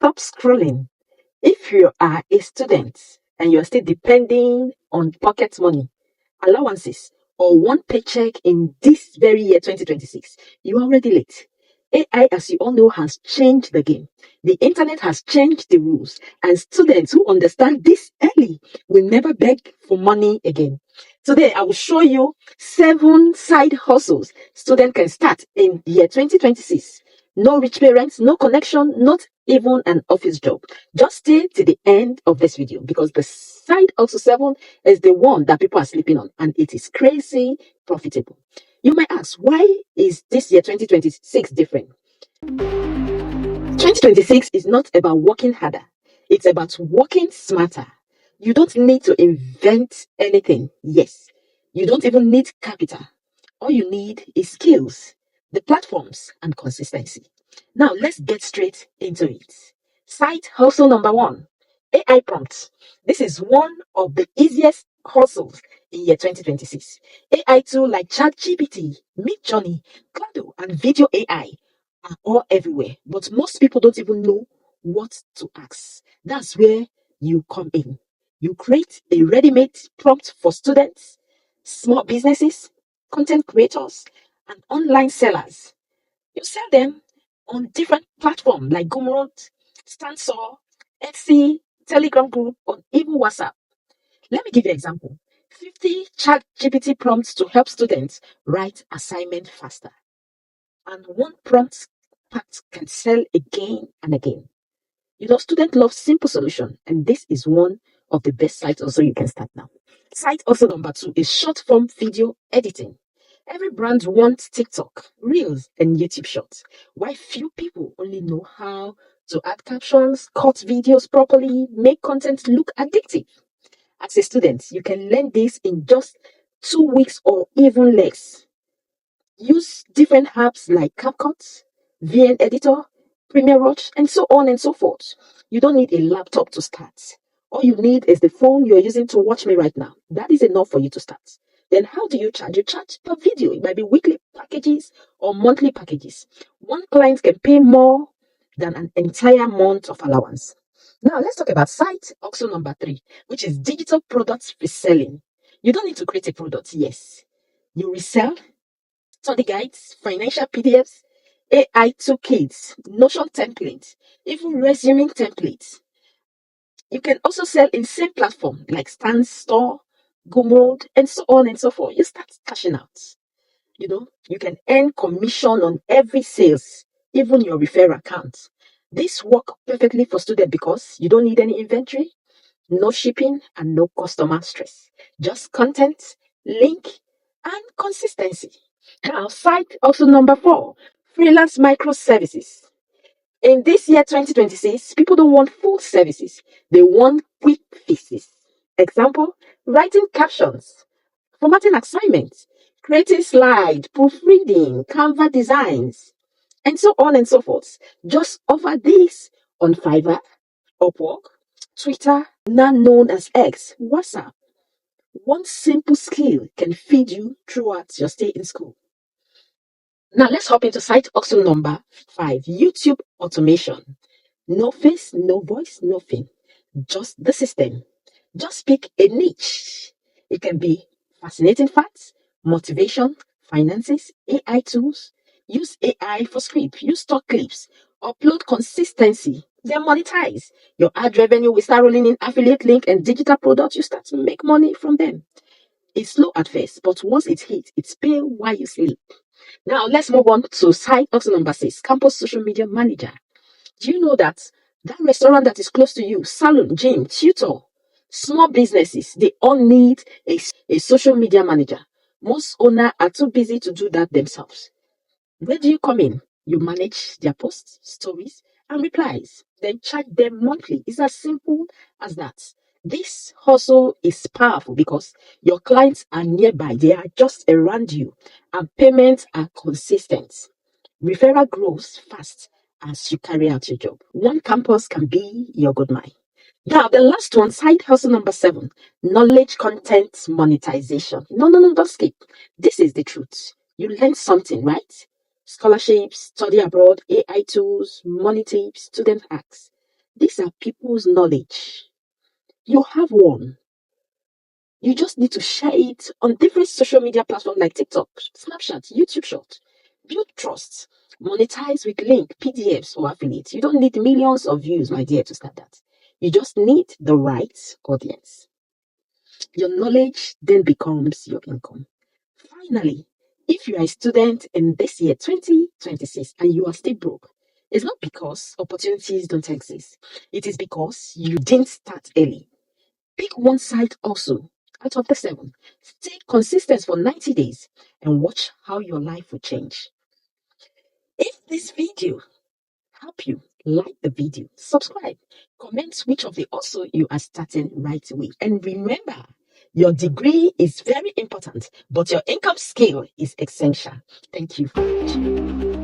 Stop scrolling. If you are a student and you're still depending on pocket money, allowances, or one paycheck in this very year 2026, you're already late. AI, as you all know, has changed the game. The internet has changed the rules, and students who understand this early will never beg for money again. Today, I will show you 7 side hustles students can start in year 2026. No rich parents, no connection, not even an office job. Just stay to the end of this video because the side hustle 7 is the one that people are sleeping on, and it is crazy profitable. You might ask, why is this year 2026 different? 2026 is not about working harder, it's about working smarter. You don't need to invent anything. Yes, you don't even need capital. All you need is skills, the platforms, and consistency. Now, let's get straight into it. Site hustle number 1, AI prompts. This is one of the easiest hustles in year 2026. AI tools like ChatGPT, Midjourney, Claude, and Video AI are all everywhere, but most people don't even know what to ask. That's where you come in. You create a ready-made prompt for students, small businesses, content creators, and online sellers. You sell them on different platforms like Gumroad, Stansaw, Etsy, Telegram group, or even WhatsApp. Let me give you an example. 50 chat GPT prompts to help students write assignment faster. And one prompt pack can sell again and again. Students love simple solution, and this is one of the best sites also you can start now. Site also number 2 is short form video editing. Every brand wants TikTok, Reels, and YouTube Shorts. Why few people only know how to add captions, cut videos properly, make content look addictive. As a student, you can learn this in just 2 weeks or even less. Use different apps like CapCut, VN Editor, Premiere Rush, and so on and so forth. You don't need a laptop to start. All you need is the phone you're using to watch me right now. That is enough for you to start. Then how do you charge? You charge per video. It might be weekly packages or monthly packages. One client can pay more than an entire month of allowance. Now let's talk about site hustle number 3, which is digital products reselling. You don't need to create a product. Yes, you resell study guides, financial PDFs, AI toolkits, Notion templates, even resume templates. You can also sell in same platform like Stan Store, Gumroad, and so on and so forth. You start cashing out. You can earn commission on every sales, even your referral account. This work perfectly for students because you don't need any inventory, no shipping, and no customer stress. Just content, link, and consistency. Now, site also number 4, freelance microservices. In this year 2026, people don't want full services, they want quick fixes. Example, writing captions, formatting assignments, creating slide, proofreading, Canva designs, and so on and so forth. Just offer this on Fiverr, Upwork, Twitter, now known as X, WhatsApp. One simple skill can feed you throughout your stay in school. Now let's hop into site hustle number 5, YouTube automation. No face, no voice, nothing. Just the system. Just pick a niche. It can be fascinating facts, motivation, finances, AI tools. Use AI for script, use stock clips, upload consistency, then monetize. Your ad revenue will start rolling in, affiliate link and digital products. You start to make money from them. It's slow at first, but once it hits, it's pay while you sleep. Now let's move on to side hustle number 6, campus social media manager. Do you know that restaurant that is close to you, salon, gym, tutor, small businesses, they all need a social media manager. Most owners are too busy to do that themselves. Where do you come in? You manage their posts, stories, and replies. Then charge them monthly. It's as simple as that. This hustle is powerful because your clients are nearby. They are just around you, and payments are consistent. Referral grows fast as you carry out your job. One campus can be your goodbye. Now, the last one, side hustle number 7, knowledge content monetization. No, don't skip. This is the truth. You learn something, right? Scholarships, study abroad, AI tools, money tips, student hacks. These are people's knowledge. You have one. You just need to share it on different social media platforms like TikTok, Snapchat, YouTube Short. Build trust. Monetize with link, PDFs, or affiliates. You don't need millions of views, my dear, to start that. You just need the right audience. Your knowledge then becomes your income. Finally, if you are a student in this year 2026 and you are still broke, it's not because opportunities don't exist. It is because you didn't start early. Pick one side also out of the seven. Stay consistent for 90 days and watch how your life will change. If this video help you, like the video, subscribe, comment which of the also you are starting right away. And remember, your degree is very important, but your income scale is essential. Thank you for watching.